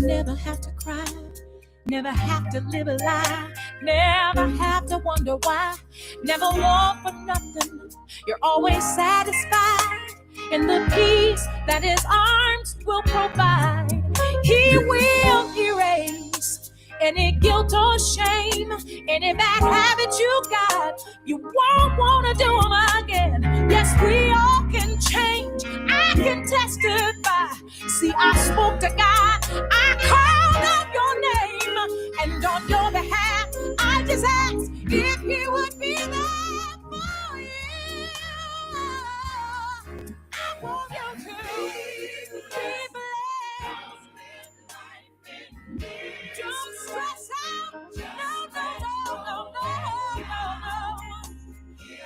never have to cry, never have to live a lie, never have to wonder why, never want for nothing. You're always satisfied in the peace that his arms will provide. He will erase any guilt or shame, any bad habits you got. You won't want to do them again. Yes, we all can change. I can testify. See, I spoke to God. I called out your name. And on your behalf, I just asked if he would be there for you. I want you to be blessed. Don't stress out. No.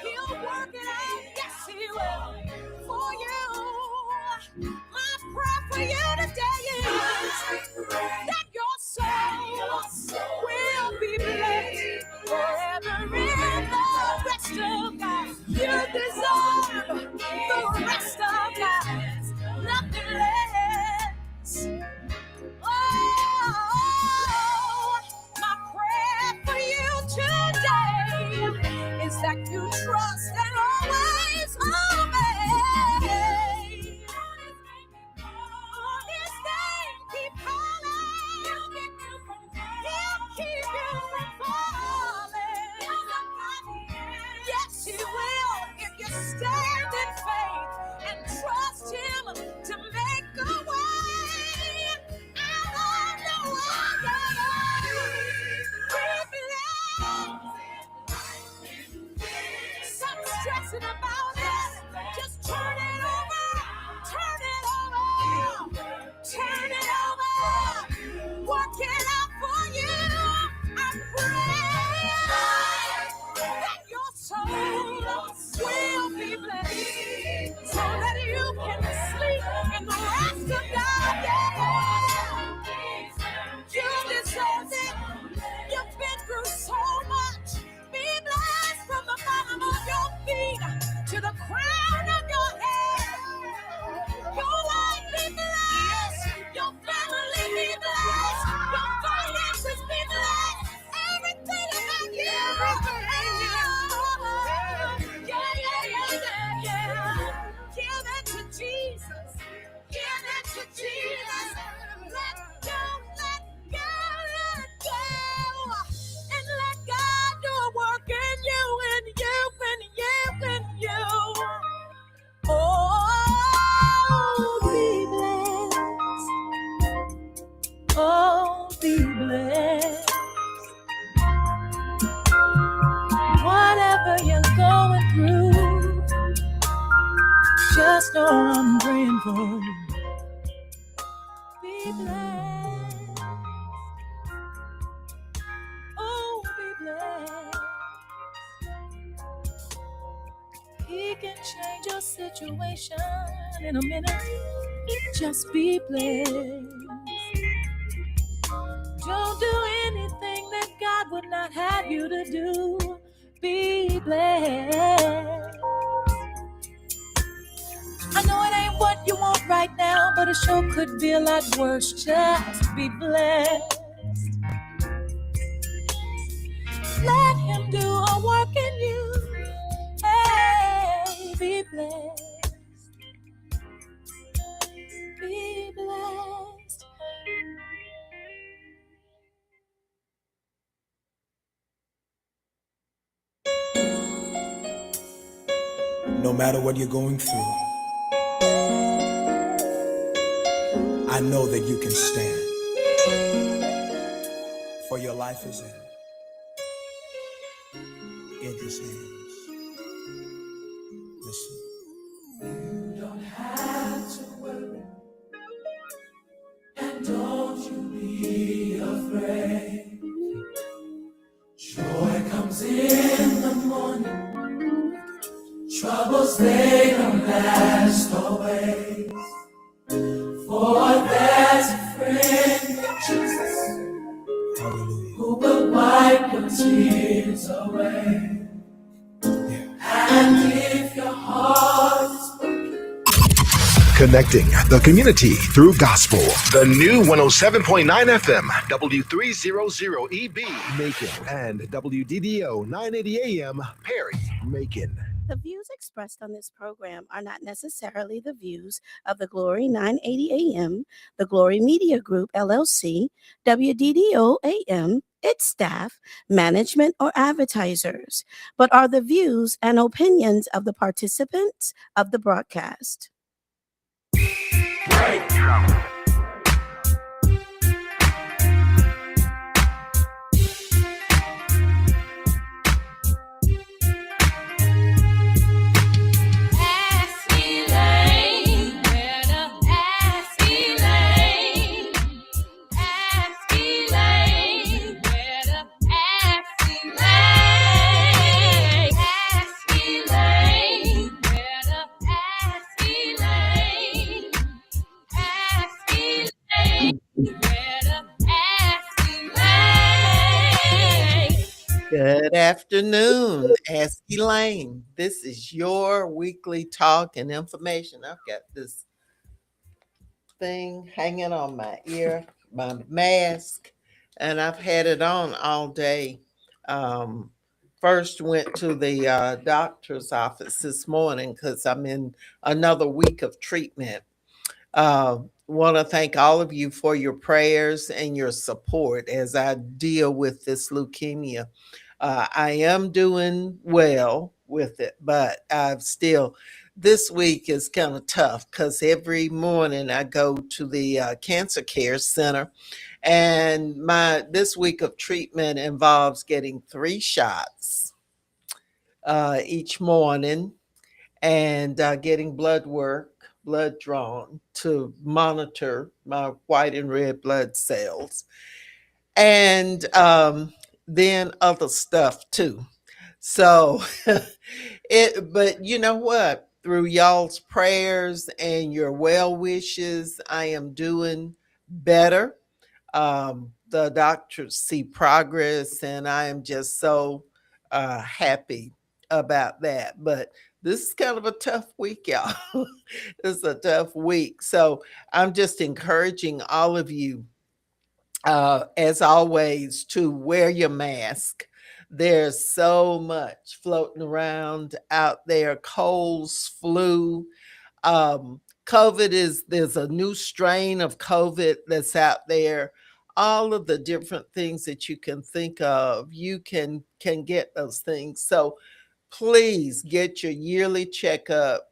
He'll work it out. Yes, he will. For you. My prayer for you today is that your soul will be blessed forever in the rest of God. You deserve the rest of God. Nothing less. My prayer for you today is that you trust and always obey. On his name, keep calling. He'll keep you from falling. Yes, he will if you stand in faith and trust him to make a way out of the way. Stop stressing about it. Just turn it over. Turn it over. Turn it over. Work it out for you. I pray that your soul will be blessed so that you can sleep in the rest of God. Yeah. You deserve it. You've been through so much. Be blessed from the bottom of your feet to the crown of your head. Your life be blessed. Your family be blessed. Your finances be blessed. Everything about you. Yeah. Give it to Jesus. Give it to Jesus. Let go. And let God do a work in you, and you, and you, and you. Oh, be blessed. Oh, be blessed. Whatever you're going through, just know I'm praying for you. Be blessed. Oh, be blessed. He can change your situation in a minute. Just be blessed. Don't do anything that God would not have you to do. Be blessed. I know it ain't what you want right now, but it sure could be a lot worse. Just be blessed. Let him do a work in you. Hey, be blessed. Be blessed. No matter what you're going through, I know that you can stand. For your life is in his hands. Listen. You don't have to worry, and don't you be afraid. Joy comes in the morning. Troubles, they don't last always. For there's a friend in Jesus, Hallelujah. who will wipe your tears away. And if your heart is broken, Connecting the community through gospel. The new 107.9 FM, W300EB, Macon, and WDDO 980 AM, Perry, Macon. The views expressed on this program are not necessarily the views of the Glory 980 AM, the Glory Media Group, LLC, WDDO AM, its staff, management, or advertisers, but are the views and opinions of the participants of the broadcast. Good afternoon, Ask Elaine. This is your weekly talk and information. I've got this thing hanging on my ear, my mask, and I've had it on all day. First went to the doctor's office this morning because I'm in another week of treatment. Want to thank all of you for your prayers and your support as I deal with this leukemia. I am doing well with it, but I've still, this week is kind of tough because every morning I go to the cancer care center, and this week of treatment involves getting 3 shots each morning, and getting blood drawn to monitor my white and red blood cells, and then other stuff too. So but you know what? Through y'all's prayers and your well wishes, I am doing better. The doctors see progress, and I am just so happy about that. But this is kind of a tough week, y'all. This is a tough week. So I'm just encouraging all of you, as always, to wear your mask. There's so much floating around out there, colds, flu. There's a new strain of COVID that's out there. All of the different things that you can think of, you can get those things. So please get your yearly checkup.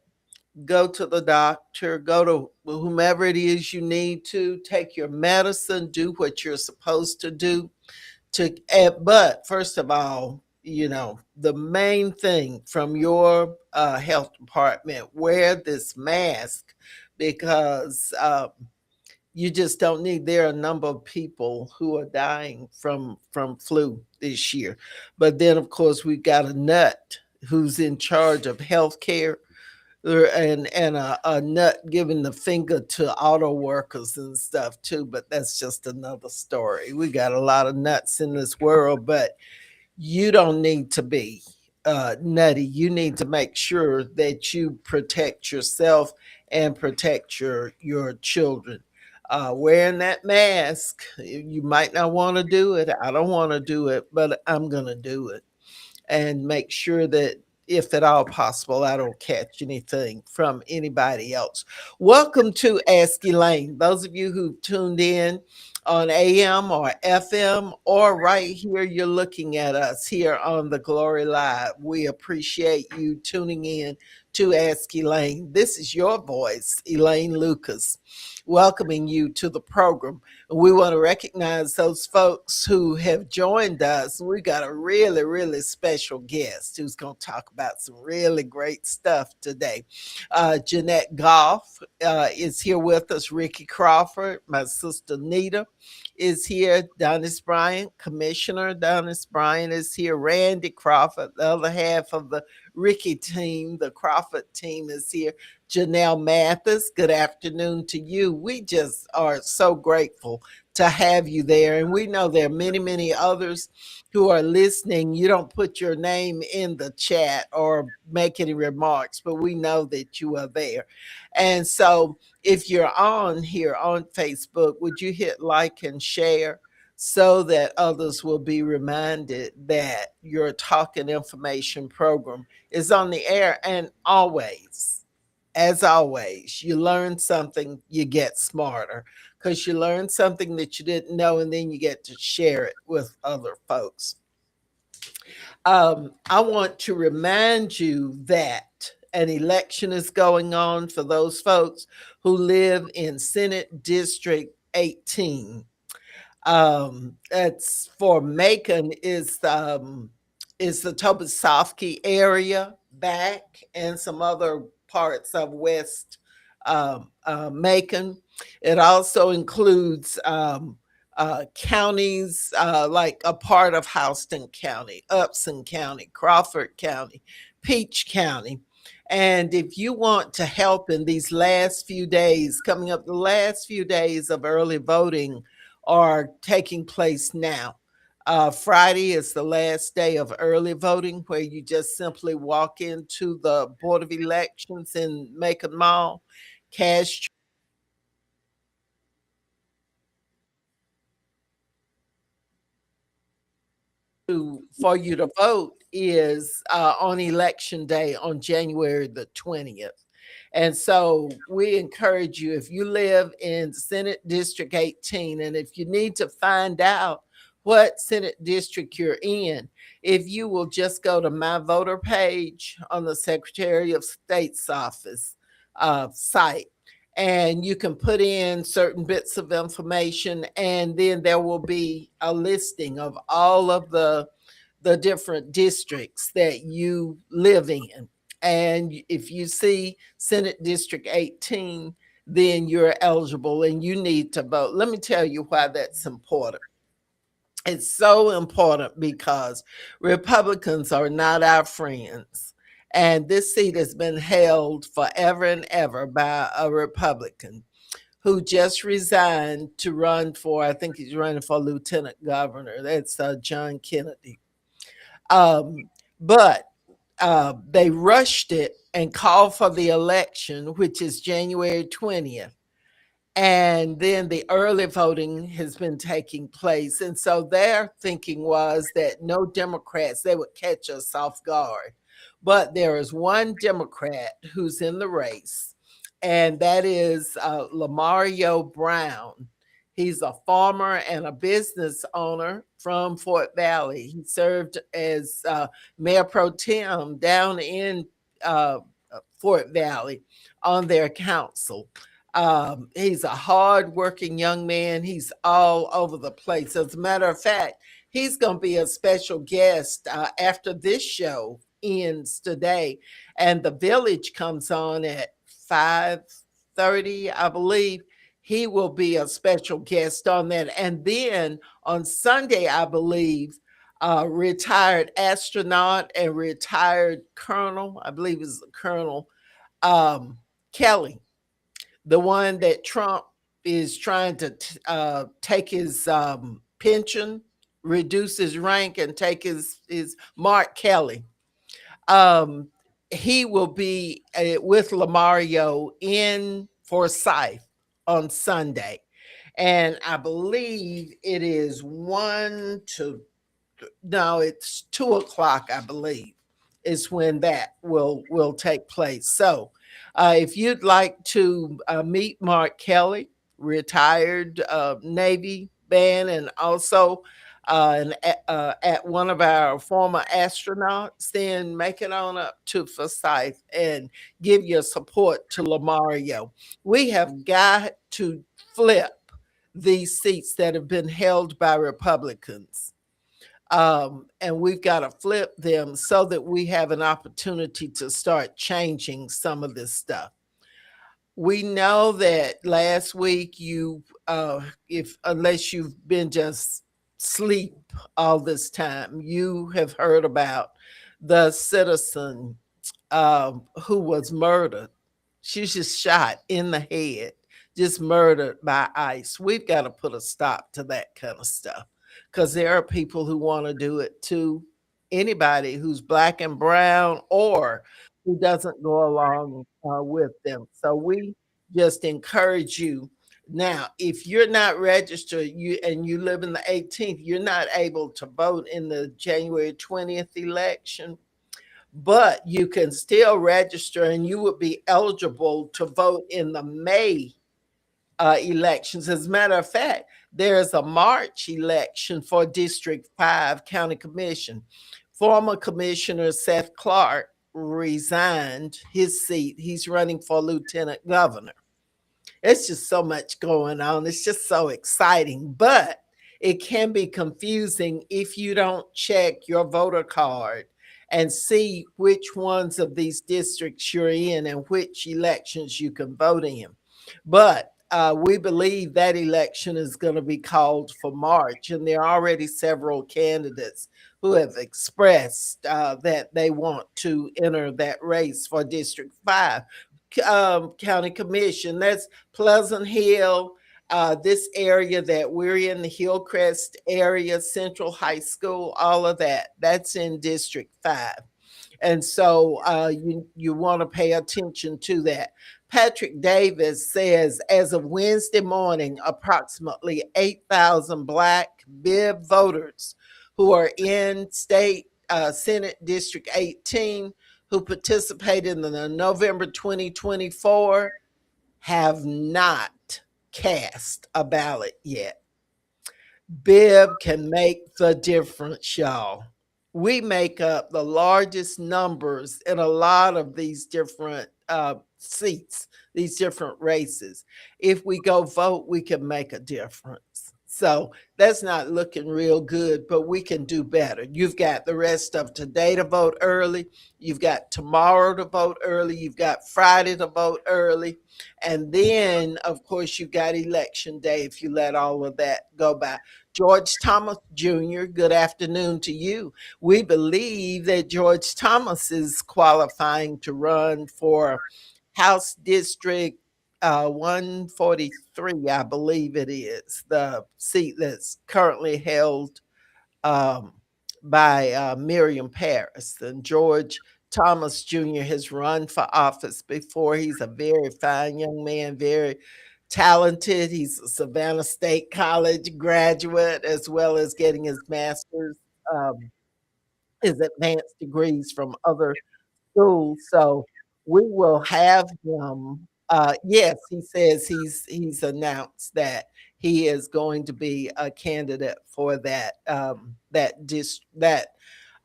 Go to the doctor, go to whomever it is you need to, take your medicine, do what you're supposed to do. But first of all, the main thing from your health department, wear this mask, because you just don't need. There are a number of people who are dying from flu this year. But then, of course, we've got a nut who's in charge of health care, and a nut giving the finger to auto workers and stuff too. But that's just another story. We got a lot of nuts in this world, but you don't need to be nutty. You need to make sure that you protect yourself and protect your children. Wearing that mask, you might not want to do it. I don't want to do it, but I'm going to do it, and make sure that, if at all possible, I don't catch anything from anybody else. Welcome to Ask Elaine. Those of you who tuned in on AM or FM, or right here, you're looking at us here on the Glory Live. We appreciate you tuning in to Ask Elaine. This is your voice, Elaine Lucas, welcoming you to the program. We want to recognize those folks who have joined us. We got a really, really special guest who's going to talk about some really great stuff today. Jeanette Goff is here with us. Ricky Crawford, my sister Nita, is here. Donis Bryant, Commissioner Donis Bryant, is here. Randy Crawford, the other half of the Ricky team, the Crawford team is here. Janelle Mathis, good afternoon to you. We just are so grateful to have you there. And we know there are many, many others who are listening. You don't put your name in the chat or make any remarks, but we know that you are there. And so if you're on here on Facebook, would you hit like and share so that others will be reminded that your talking information program is on the air? And always, as always, you learn something, you get smarter because you learn something that you didn't know, and then you get to share it with other folks. I want to remind you that an election is going on for those folks who live in Senate District 18. That's for Macon is the Tobolsovsky area back and some other parts of West Macon. It also includes counties like a part of Houston County, Upson County, Crawford County, Peach County. And if you want to help in these last few days, coming up, the last few days of early voting are taking place now. Friday is the last day of early voting, where you just simply walk into the Board of Elections in Macon Mall, cash for you to vote is on election day on January the 20th. And so we encourage you, if you live in Senate District 18, and if you need to find out what Senate district you're in, if you will just go to my voter page on the Secretary of State's office site, and you can put in certain bits of information, and then there will be a listing of all of the different districts that you live in. And if you see Senate District 18, then you're eligible and you need to vote. Let me tell you why that's important. It's so important because Republicans are not our friends. And this seat has been held forever and ever by a Republican who just resigned to run for, I think he's running for lieutenant governor. That's John Kennedy. But they rushed it and called for the election, which is January 20th. And then the early voting has been taking place. And so their thinking was that no Democrats, they would catch us off guard. But there is one Democrat who's in the race, and that is Lamario Brown. He's a farmer and a business owner from Fort Valley. He served as mayor pro tem down in Fort Valley on their council. He's a hard-working young man. He's all over the place. As a matter of fact, he's going to be a special guest after this show ends today, and the Village comes on at 5:30, I believe. He will be a special guest on that. And then on Sunday, I believe, retired astronaut and retired colonel, I believe is Colonel Kelly, the one that Trump is trying to take his pension, reduce his rank, and take his Mark Kelly. He will be with Lamario in Forsyth on Sunday. And I believe it is 1 to, no, it's 2 o'clock, I believe, is when that will take place. So if you'd like to meet Mark Kelly, retired Navy man, and also at one of our former astronauts, then make it on up to Forsyth and give your support to Lamario. We have got to flip these seats that have been held by Republicans. And we've got to flip them so that we have an opportunity to start changing some of this stuff. We know that last week if unless you've been just sleep all this time, you have heard about the citizen who was murdered. She was just shot in the head, just murdered by ICE. We've got to put a stop to that kind of stuff because there are people who want to do it to anybody who's black and brown or who doesn't go along with them. So we just encourage you. Now, if you're not registered, you live in the 18th, you're not able to vote in the January 20th election, but you can still register and you would be eligible to vote in the May elections. As a matter of fact, there's a March election for District 5 County Commission. Former Commissioner Seth Clark resigned his seat. He's running for lieutenant governor. It's just so much going on. It's just so exciting, but it can be confusing if you don't check your voter card and see which ones of these districts you're in and which elections you can vote in. But we believe that election is going to be called for March, and there are already several candidates who have expressed that they want to enter that race for District 5 County Commission. That's Pleasant Hill, this area that we're in, the Hillcrest area, Central High School, all of that. That's in District 5. And so you want to pay attention to that. Patrick Davis says, as of Wednesday morning, approximately 8,000 Black BIB voters who are in state Senate District 18 who participated in the November 2024 have not cast a ballot yet. BIB can make the difference, y'all. We make up the largest numbers in a lot of these different seats, these different races. If we go vote, we can make a difference. So that's not looking real good, but we can do better. You've got the rest of today to vote early. You've got tomorrow to vote early. You've got Friday to vote early. And then, of course, you've got election day if you let all of that go by. George Thomas Jr., good afternoon to you. We believe that George Thomas is qualifying to run for House District 143, I believe it is, the seat that's currently held by Miriam Paris. And George Thomas Jr. has run for office before. He's a very fine young man, very talented. He's a Savannah State College graduate, as well as getting his master's, his advanced degrees from other schools. So we will have him. Yes, he says he's announced that he is going to be a candidate for that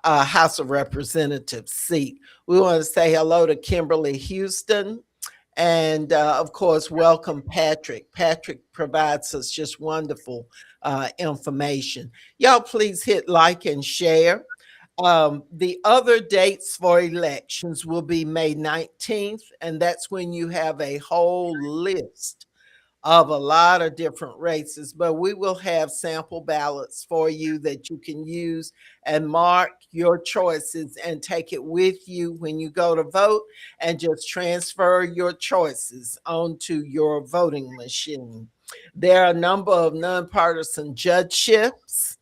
House of Representatives seat. We want to say hello to Kimberly Houston. And of course, welcome Patrick. Patrick provides us just wonderful information. Y'all, please hit like and share. The other dates for elections will be May 19th, and that's when you have a whole list of a lot of different races, but we will have sample ballots for you that you can use and mark your choices and take it with you when you go to vote, and just transfer your choices onto your voting machine. There are a number of nonpartisan judgeships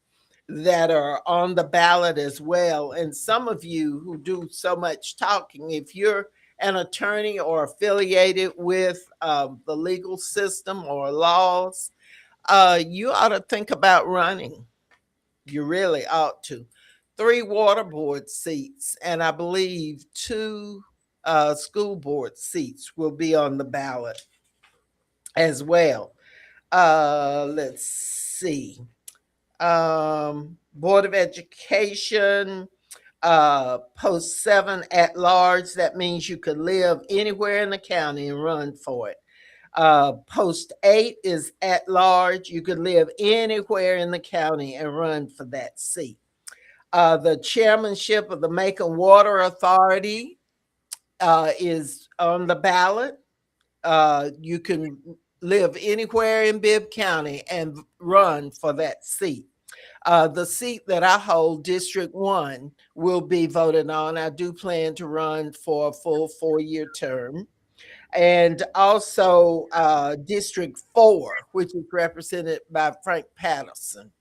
that are on the ballot as well. And some of you who do so much talking, if you're an attorney or affiliated with the legal system or laws, you ought to think about running. You really ought to. 3 water board seats, and I believe 2 school board seats will be on the ballot as well. Let's see. Board of Education, post 7 at large. That means you could live anywhere in the county and run for it. Post 8 is at large. You could live anywhere in the county and run for that seat. The chairmanship of the Macon Water Authority is on the ballot. You can live anywhere in Bibb County and run for that seat. The seat that I hold, District 1, will be voted on. I do plan to run for a full 4-year term. And also District 4, which is represented by Frank Patterson.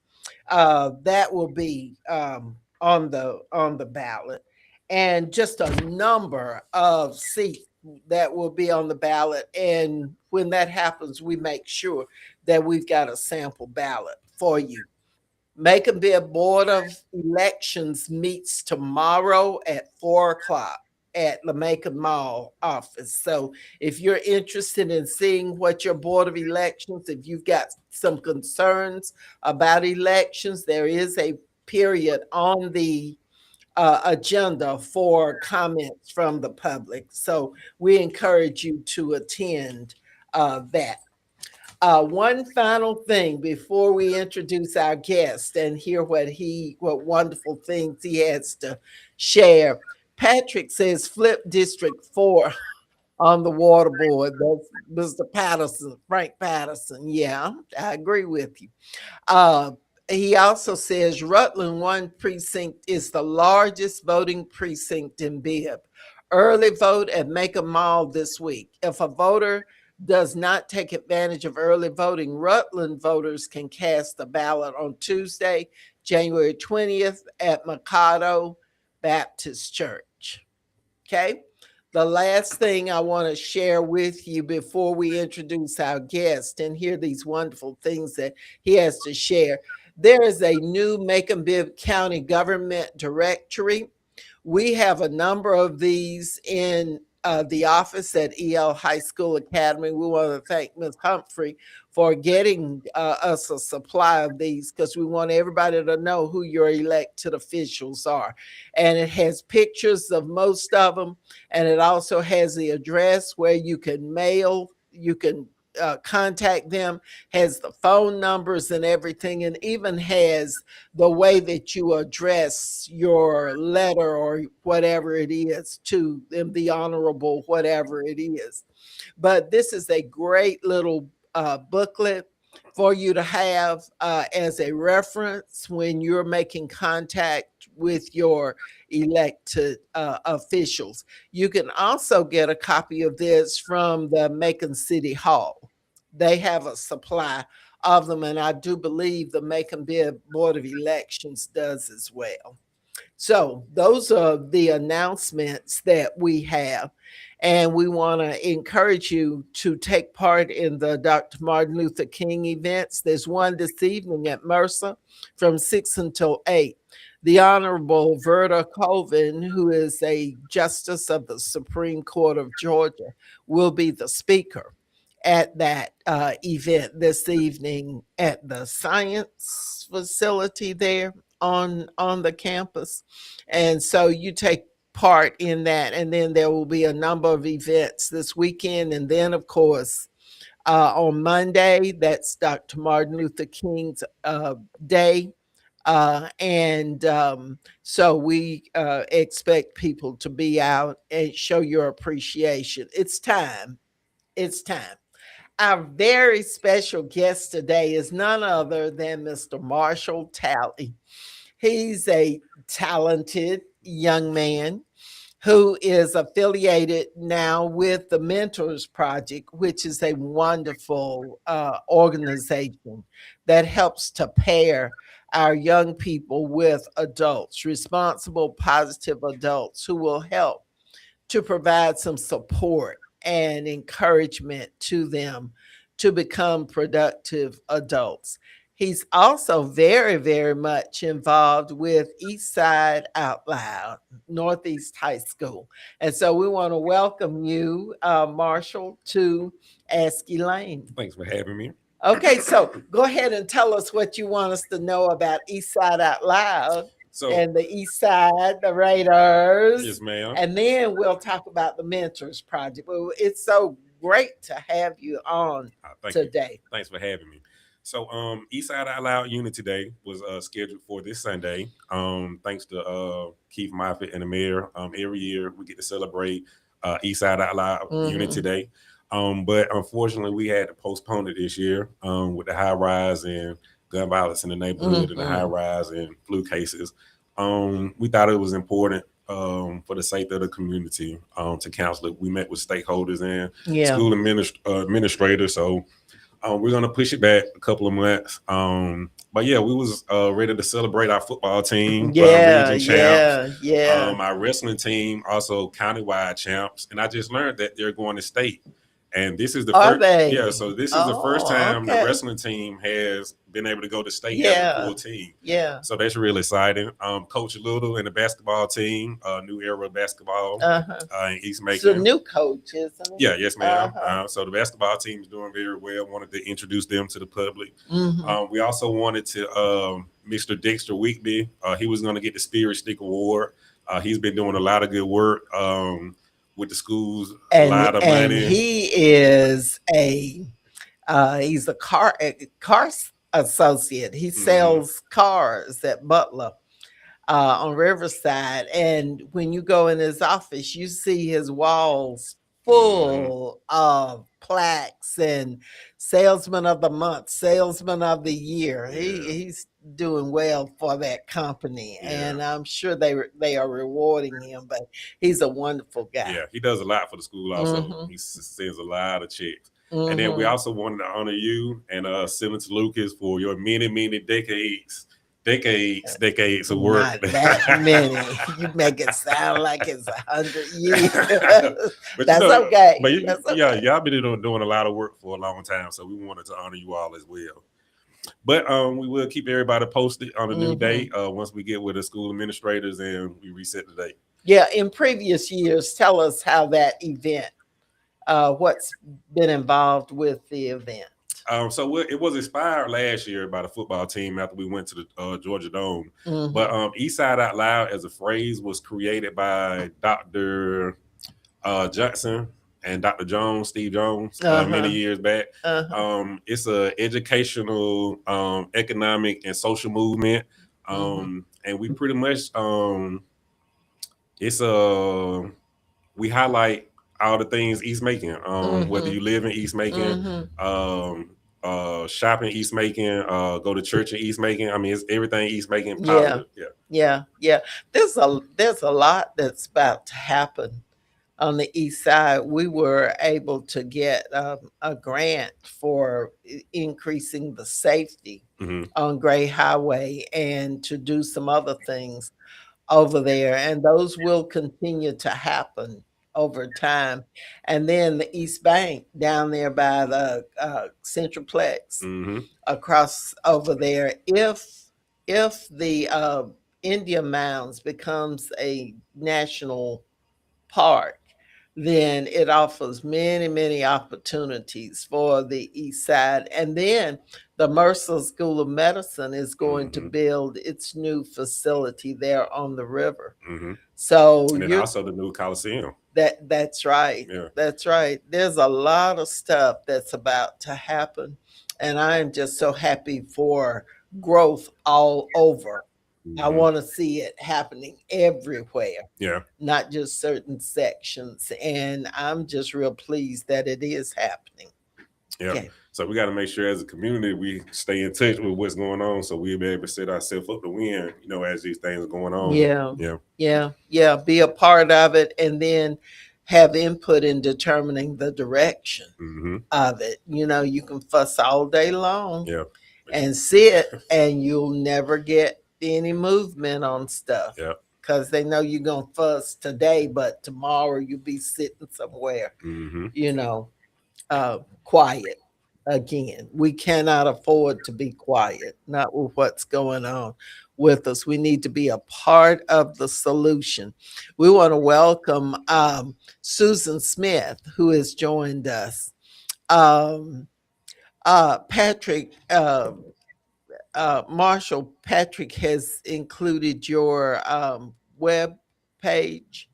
That will be on the ballot, and just a number of seats that will be on the ballot. And when that happens, we make sure that we've got a sample ballot for you. Macon Board of Elections meets tomorrow at 4 o'clock at the Macon Mall office. So if you're interested in seeing what your Board of Elections, if you've got some concerns about elections, there is a period on the agenda for comments from the public. So we encourage you to attend that. One final thing before we introduce our guest and hear what wonderful things he has to share. Patrick says flip District 4 on the water board. That's Mr. Patterson, Frank Patterson. Yeah, I agree with you. Uh, he also says Rutland 1 precinct is the largest voting precinct in Bibb. Early vote at Macon Mall this week. If a voter does not take advantage of early voting, Rutland voters can cast a ballot on Tuesday, January 20th at Mikado Baptist Church. Okay. The last thing I want to share with you before we introduce our guest and hear these wonderful things that he has to share. There is a new Macon-Bibb County government directory. We have a number of these in the office at EL High School Academy. We want to thank Ms. Humphrey for getting us a supply of these, because we want everybody to know who your elected officials are. And it has pictures of most of them, and it also has the address where you can mail, you can contact them, has the phone numbers and everything, and even has the way that you address your letter or whatever it is to them, the honorable, whatever it is. But this is a great little booklet for you to have as a reference when you're making contact with your elected officials. You can also get a copy of this from the Macon City Hall. They have a supply of them, and I do believe the Macon-Bibb Board of Elections does as well. So those are the announcements that we have. And we want to encourage you to take part in the Dr. Martin Luther King events. There's one this evening at Mercer from 6 until 8. The Honorable Verda Colvin, who is a justice of the Supreme Court of Georgia, will be the speaker at that event this evening at the science facility there on the campus. And so you take part in that, and then there will be a number of events this weekend. And then, of course, on Monday, that's Dr. Martin Luther King's day. So we expect people to be out and show your appreciation. It's time. It's time. Our very special guest today is none other than Mr. Marshall Talley. He's a talented young man who is affiliated now with the Mentors Project, which is a wonderful organization that helps to pair our young people with adults, responsible, positive adults who will help to provide some support and encouragement to them to become productive adults. He's also very, very much involved with Eastside Out Loud, Northeast High School. And so we want to welcome you, Marshall, to Ask Elaine. Thanks for having me. Okay, so go ahead and tell us what you want us to know about Eastside Out Loud. So, and the East Side, the Raiders. Yes, ma'am. And then we'll talk about the Mentors Project. Well, it's so great to have you on today. You. Thanks for having me. So, Eastside Out Loud Unity Day was scheduled for this Sunday. Thanks to Keith Moffitt and the mayor. Every year we get to celebrate Eastside Out Loud Unity Day. But unfortunately, we had to postpone it this year with the high rise and gun violence in the neighborhood and the high rise and flu cases. We thought it was important for the sake of the community to counsel it. We met with stakeholders and school administrators. So we're gonna push it back a couple of months. But yeah, we was ready to celebrate our football team, region champs. Our wrestling team also countywide champs, and I just learned that they're going to state. And this is the Are first, they? yeah. So this is the first time the Okay. wrestling team has been able to go to state as a full team. Yeah. So that's really exciting. Coach Little and the basketball team, New Era Basketball in East Macon. It's a new coach, isn't it? Yeah, yes, ma'am. So the basketball team is doing very well. Wanted to introduce them to the public. We also wanted to Mr. Dexter Weekby. He was going to get the Spirit Stick Award. He's been doing a lot of good work with the schools, a lot of money. And he is he's a car associate. He sells cars at Butler on Riverside. And when you go in his office, you see his walls full of plaques and salesman of the month, salesman of the year. He's doing well for that company, and I'm sure they are rewarding him, but he's a wonderful guy. Yeah, he does a lot for the school also. He sends a lot of checks. And then we also wanted to honor you and Senator Lucas for your many, many decades of work. Not that many. You make it sound like it's 100 years. But That's okay. But That's okay. y'all been doing a lot of work for a long time, so we wanted to honor you all as well. But we will keep everybody posted on a new date once we get with the school administrators and we reset the date. Yeah, in previous years, tell us how that event, what's been involved with the event. So it was inspired last year by the football team after we went to the Georgia Dome. But Eastside Out Loud as a phrase was created by Dr. Johnson and Dr. Jones, Steve Jones, many years back. It's an educational, economic, and social movement. And we pretty much, we highlight all the things East Macon, whether you live in East Macon, shop in East Macon, go to church in East Macon. I mean, it's everything East Macon positive. Yeah. There's a lot that's about to happen on the east side. We were able to get a grant for increasing the safety on Gray Highway and to do some other things over there. And those will continue to happen over time. And then the East Bank down there by the Centroplex across over there. If the Indian Mounds becomes a national park, then it offers many, many opportunities for the east side. And then the Mercer School of Medicine is going to build its new facility there on the river. So and then also the new Coliseum. That's right. Yeah. That's right. There's a lot of stuff that's about to happen. And I am just so happy for growth all over. I want to see it happening everywhere. Yeah. Not just certain sections. And I'm just real pleased that it is happening. Yeah. Okay. So we got to make sure as a community we stay in touch with what's going on so we'll be able to set ourselves up to win, as these things are going on. Yeah. Be a part of it and then have input in determining the direction of it. You can fuss all day long and sit and you'll never get any movement on stuff because they know you're gonna fuss today, but tomorrow you'll be sitting somewhere quiet again. We cannot afford to be quiet, not with what's going on with us. We need to be a part of the solution. We want to welcome Susan Smith, who has joined us. Patrick Marshall, Patrick has included your web page.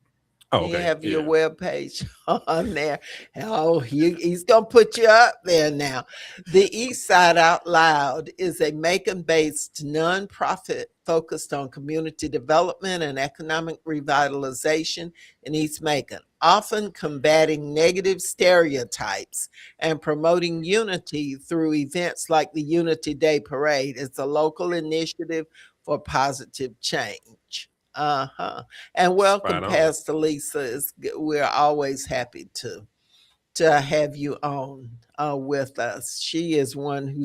Oh, You okay. have your Yeah. web page on there. Oh, he's gonna put you up there now. The East Side Out Loud is a Macon-based nonprofit focused on community development and economic revitalization in East Macon, often combating negative stereotypes and promoting unity through events like the Unity Day Parade. It's a local initiative for positive change. Uh-huh. And welcome, Spot on. Pastor Lisa. We're always happy to have you on with us. She is one who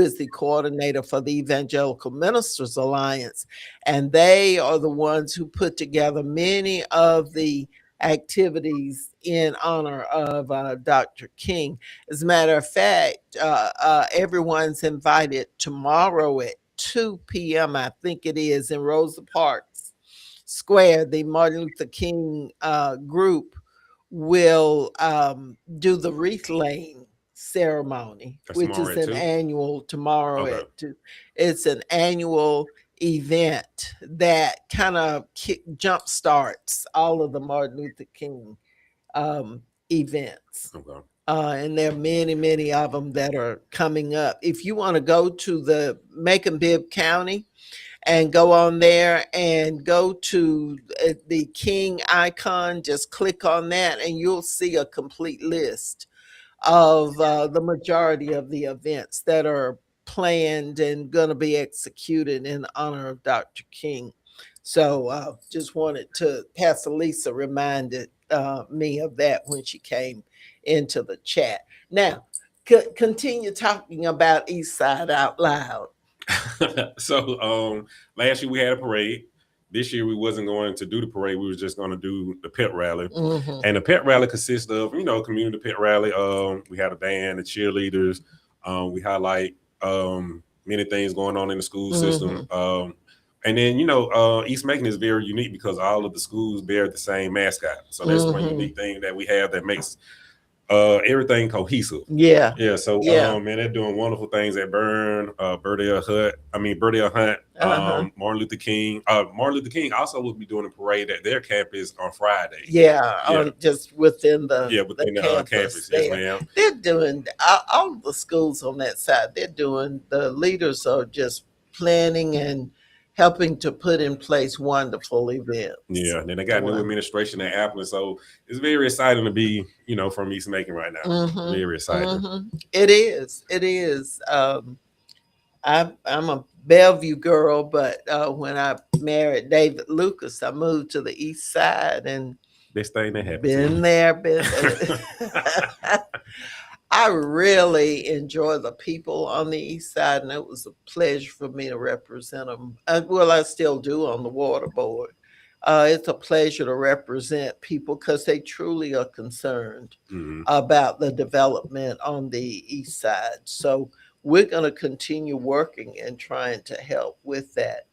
is the coordinator for the Evangelical Ministers Alliance, and they are the ones who put together many of the activities in honor of Dr. King. As a matter of fact, everyone's invited tomorrow at 2 p.m., I think it is, in Rosa Parks Square. The Martin Luther King group will do the wreath laying ceremony, That's which tomorrow is at an 2. annual tomorrow Okay. at 2. It's an annual event that kind of jump starts all of the Martin Luther King events. Okay. And there are many, many of them that are coming up. If you want to go to the Macon-Bibb County and go on there and go to the King icon, just click on that and you'll see a complete list of the majority of the events that are planned and going to be executed in honor of Dr. King. So just wanted to, Pastor Lisa reminded me of that when she came into the chat. Now, continue talking about East Side Out Loud. So last year we had a parade. This year we wasn't going to do the parade. We were just going to do the pet rally. Mhm. And the pet rally consists of, community pet rally. We had a band, the cheerleaders. We highlight many things going on in the school system. And then, East Macon is very unique because all of the schools bear the same mascot. So that's one unique thing that we have that makes everything cohesive. Yeah. Yeah. So Yeah. man, they're doing wonderful things at Birdell Hunt, Martin Luther King. Martin Luther King also will be doing a parade at their campus on Friday. Yeah. Just within the campus. there. Yes, ma'am. They're doing all of the schools on that side. The leaders are just planning and helping to put in place wonderful events. Yeah, and then they got new administration at Apple, so it's very exciting to be, from East Macon right now. Very exciting. It is. It is. I'm a Bellevue girl, but when I married David Lucas, I moved to the East Side and Best thing that happened. Been there. I really enjoy the people on the East Side, and it was a pleasure for me to represent them. Well, I still do on the water board. It's a pleasure to represent people because they truly are concerned about the development on the East Side. So we're going to continue working and trying to help with that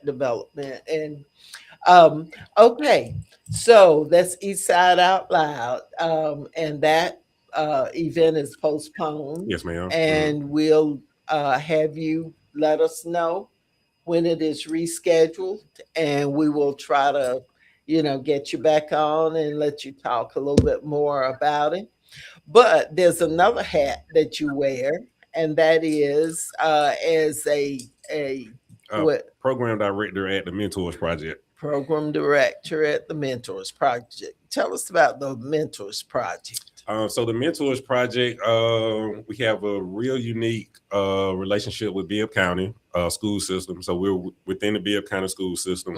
development. And okay, so that's East Side Out Loud, and that event is postponed. Yes, ma'am. And we'll have you let us know when it is rescheduled, and we will try to, get you back on and let you talk a little bit more about it. But there's another hat that you wear, and that is as a what? Program director at the Mentors Project. Program director at the Mentors Project. Tell us about the Mentors Project. So the Mentors Project, we have a real unique relationship with Bibb County school system. So we're within the Bibb County school system.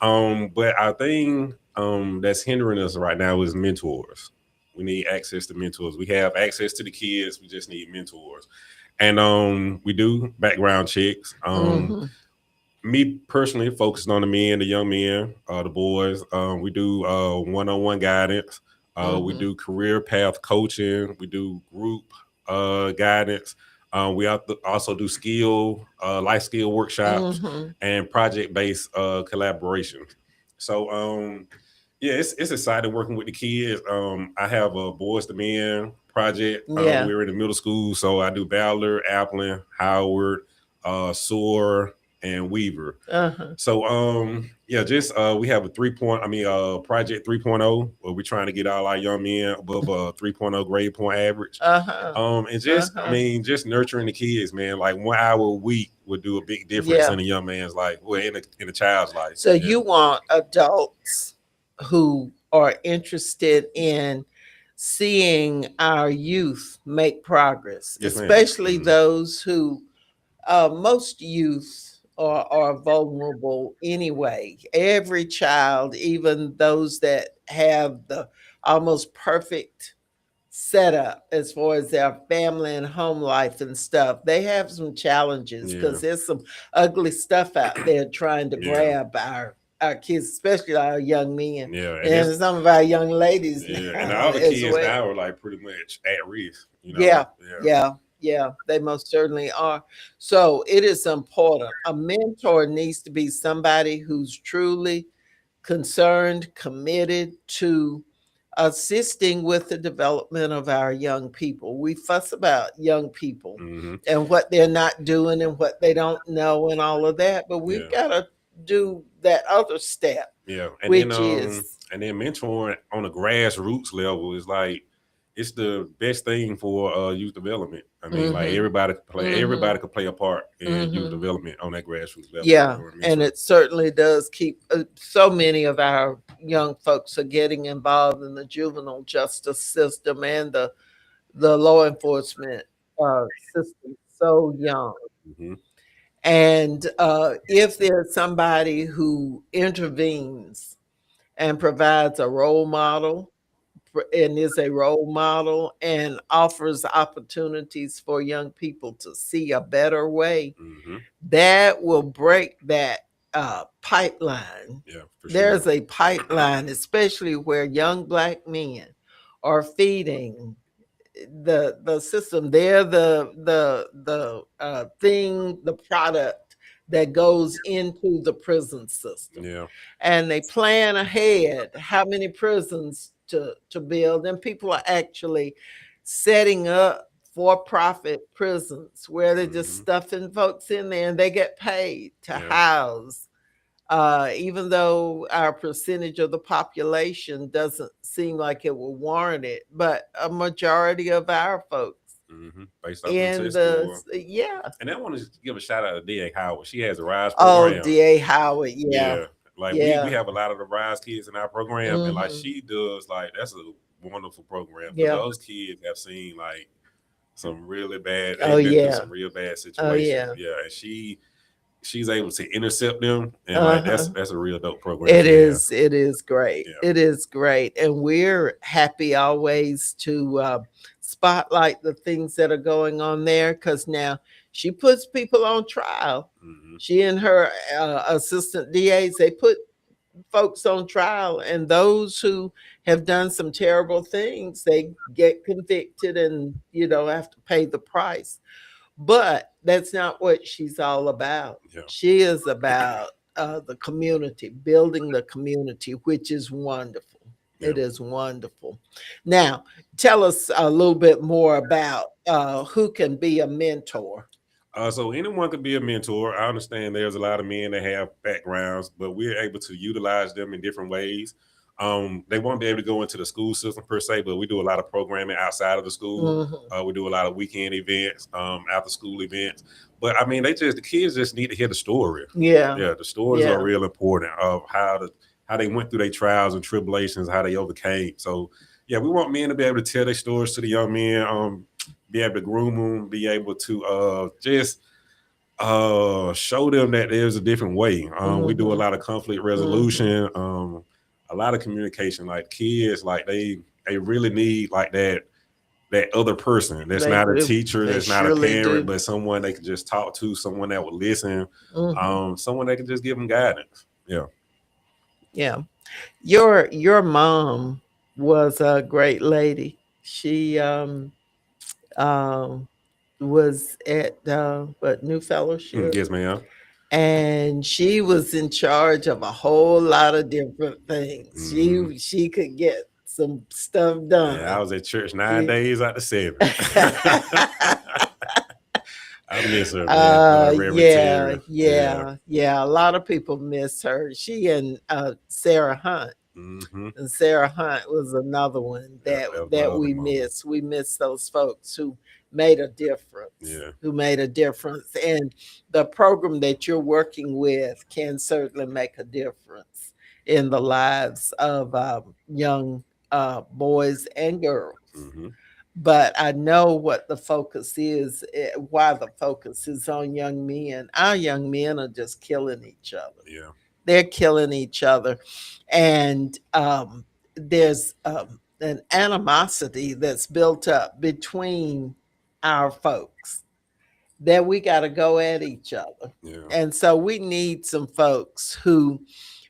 But our thing that's hindering us right now is mentors. We need access to mentors. We have access to the kids. We just need mentors. And we do background checks. Me personally, focused on the men, the young men, the boys. We do one-on-one guidance. We do career path coaching. We do group guidance. We also do life skill workshops and project-based collaboration. So, it's exciting working with the kids. I have a Boys to Men project. We're in the middle school, so I do Ballard, Appling, Howard, Soar, and Weaver. Uh-huh. So just we have a project 3.0 where we're trying to get all our young men above a 3.0 grade point average. And just just nurturing the kids, man. Like 1 hour a week would do a big difference in a young man's life, well, in a child's life. So you want adults who are interested in seeing our youth make progress, Yes, ma'am. especially those who most youth are vulnerable anyway. Every child, even those that have the almost perfect setup as far as their family and home life and stuff, they have some challenges because there's some ugly stuff out there trying to grab our kids, especially our young men. Yeah, and some of our young ladies. And all the kids now are like pretty much at risk. You know? Yeah, they most certainly are. So it is important. A mentor needs to be somebody who's truly concerned, committed to assisting with the development of our young people. We fuss about young people and what they're not doing and what they don't know and all of that, but we've got to do that other step. And then mentoring on a grassroots level is like, it's the best thing for youth development. I mean, like everybody could play a part in youth development on that grassroots level. Yeah, and it certainly does keep so many of our young folks are getting involved in the juvenile justice system and the law enforcement system so young. And if there's somebody who intervenes and provides a role model and is a role model and offers opportunities for young people to see a better way, that will break that pipeline. There's a pipeline, especially where young Black men are feeding the system. They're the product that goes into the prison system. And they plan ahead how many prisons to build, and people are actually setting up for-profit prisons where they're just stuffing folks in there and they get paid to house, even though our percentage of the population doesn't seem like it will warrant it, but a majority of our folks based off and I want to give a shout out to D.A. Howard. She has a RISE program. D.A. Howard, Like we have a lot of the RISE kids in our program, and like she does, like that's a wonderful program. Those kids have seen like some really bad, some real bad situations. And she's able to intercept them, and like that's a real dope program. It is great. It is great, and we're happy always to spotlight the things that are going on there, because now she puts people on trial. She and her assistant DAs, they put folks on trial, and those who have done some terrible things, they get convicted and have to pay the price. But that's not what she's all about. She is about the community, building the community, which is wonderful. It is wonderful. Now, tell us a little bit more about who can be a mentor. So anyone could be a mentor. I understand there's a lot of men that have backgrounds, but we're able to utilize them in different ways. They won't be able to go into the school system per se, but we do a lot of programming outside of the school. We do a lot of weekend events, after school events. But I mean, the kids just need to hear the story. The stories are real important of how they went through their trials and tribulations, how they overcame. So we want men to be able to tell their stories to the young men, be able to groom them, be able to just show them that there's a different way. We do a lot of conflict resolution, a lot of communication. Like kids, like they really need like that other person that's not a teacher, that's not a parent, but someone they can just talk to, someone that would listen, someone that can just give them guidance. Your mom was a great lady. She was at New Fellowship. Yes, ma'am. And she was in charge of a whole lot of different things. She could get some stuff done. I was at church 9 days out of 7. I miss her, man. Reverend Terry. Yeah. A lot of people miss her. She and Sarah Hunt. Mm-hmm. And Sarah Hunt was another one Yeah, that was we my other miss. We miss those folks who made a difference. Yeah. Who made a difference. And the program that you're working with can certainly make a difference in the lives of young boys and girls. Mm-hmm. But I know what the focus is, why the focus is on young men. Our young men are just killing each other. Yeah. They're killing each other. And there's an animosity that's built up between our folks that we got to go at each other. Yeah. And so we need some folks who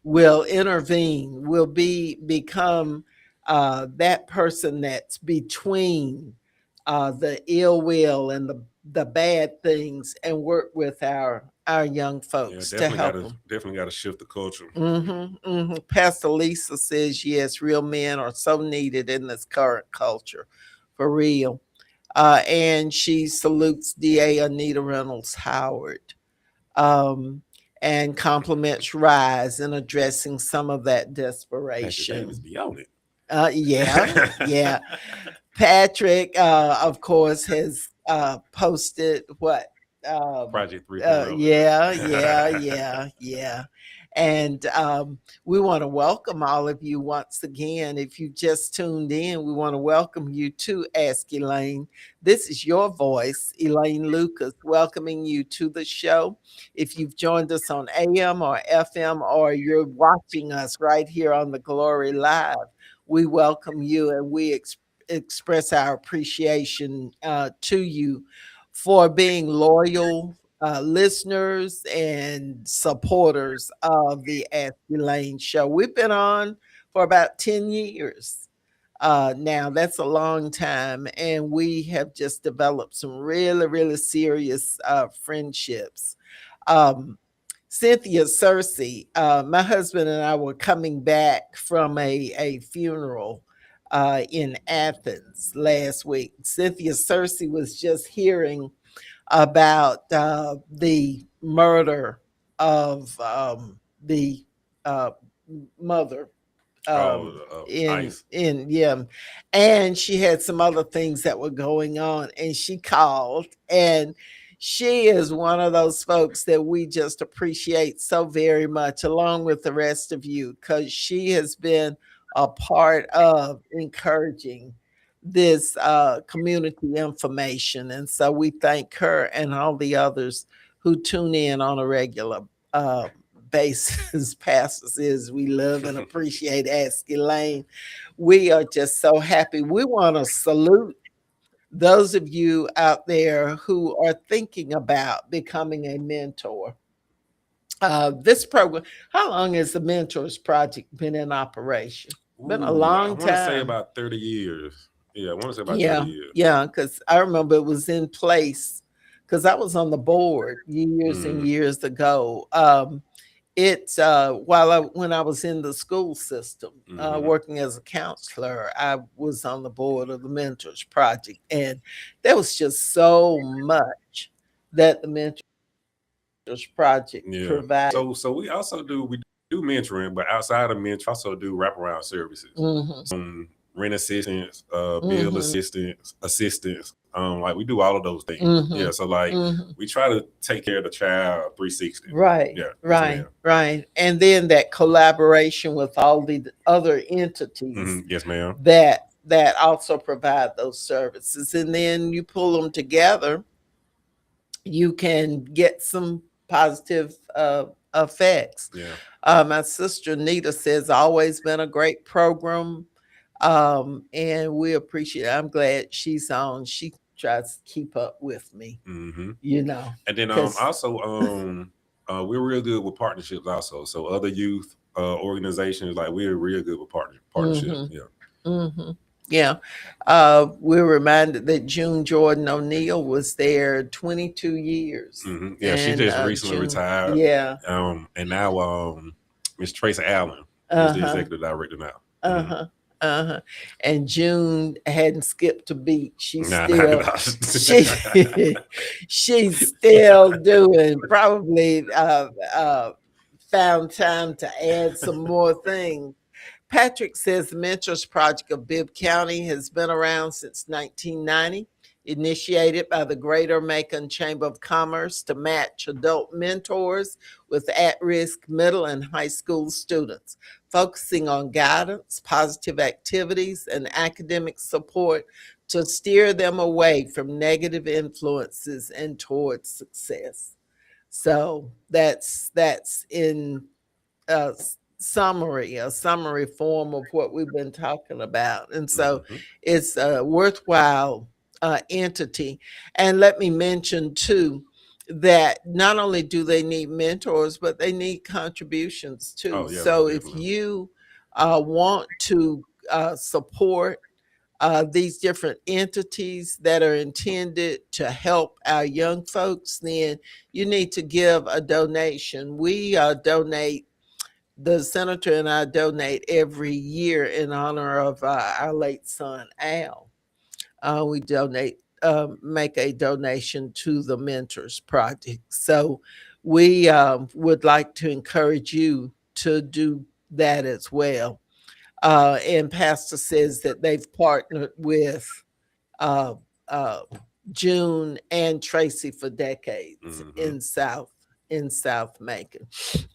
will intervene, will become that person that's between the ill will and the bad things, and work with our young folks to help them. Definitely got to shift the culture. Pastor Lisa says, yes, real men are so needed in this current culture, for real. And she salutes DA Anita Reynolds Howard, and compliments Rise in addressing some of that desperation. Davis be on it. Yeah. Patrick, of course, has posted what? Project 3.0. Yeah. And we want to welcome all of you once again. If you just tuned in, we want to welcome you to Ask Elaine. This is your voice, Elaine Lucas, welcoming you to the show. If you've joined us on AM or FM, or you're watching us right here on the Glory Live, we welcome you, and we express our appreciation to you for being loyal listeners and supporters of the Ask Elaine show. We've been on for about 10 years now. That's a long time. And we have just developed some really, really serious friendships. Cynthia Cersei, my husband and I were coming back from a funeral in Athens last week. Cynthia Cersei was just hearing about the murder of the mother Ice. and she had some other things that were going on, and she called, and she is one of those folks that we just appreciate so very much, along with the rest of you, because she has been a part of encouraging this community information. And so we thank her and all the others who tune in on a regular basis. Pastors is we love and appreciate Ask Elaine. We are just so happy. We want to salute those of you out there who are thinking about becoming a mentor. This program, how long has the Mentors Project been in operation? Been a long time. I want to say about 30 years. Yeah, I want to say about 30 years. Yeah, because I remember it was in place, because I was on the board years and years ago. It's when I was in the school system, working as a counselor, I was on the board of the Mentors Project, and there was just so much that the Mentors Project provided. So we also do mentoring, but outside of mentoring, also do wraparound services, rent assistance, bill assistance, like we do all of those things. Yeah, so like we try to take care of the child 360. Right. Yeah. Right. And then that collaboration with all the other entities. Yes, ma'am. That also provide those services, and then you pull them together, you can get some positive effects. Yeah. My sister Nita says, always been a great program. And we appreciate it. I'm glad she's on. She tries to keep up with me, And then also we're real good with partnerships also. So other youth organizations, like we're real good with partnerships. Yeah. We're reminded that June Jordan O'Neill was there 22 years. Yeah, she just recently retired. Yeah. And now Miss Tracy Allen is the executive director now. Uh-huh. And June hadn't skipped a beat. She's Nah, still nah. she she's still doing probably found time to add some more things. Patrick says the Mentors Project of Bibb County has been around since 1990, initiated by the Greater Macon Chamber of Commerce to match adult mentors with at risk middle and high school students, focusing on guidance, positive activities, and academic support to steer them away from negative influences and towards success. So that's in a summary form of what we've been talking about. And so Mhm. it's a worthwhile entity. And let me mention too that not only do they need mentors, but they need contributions too. Oh yeah, most So if definitely. you want to support these different entities that are intended to help our young folks, then you need to give a donation. We donate, the senator and I donate every year in honor of our late son, Al. We donate, make a donation to the Mentors Project. So we would like to encourage you to do that as well. And Pastor says that they've partnered with uh, uh, June and Tracy for decades Hmm. in South Macon.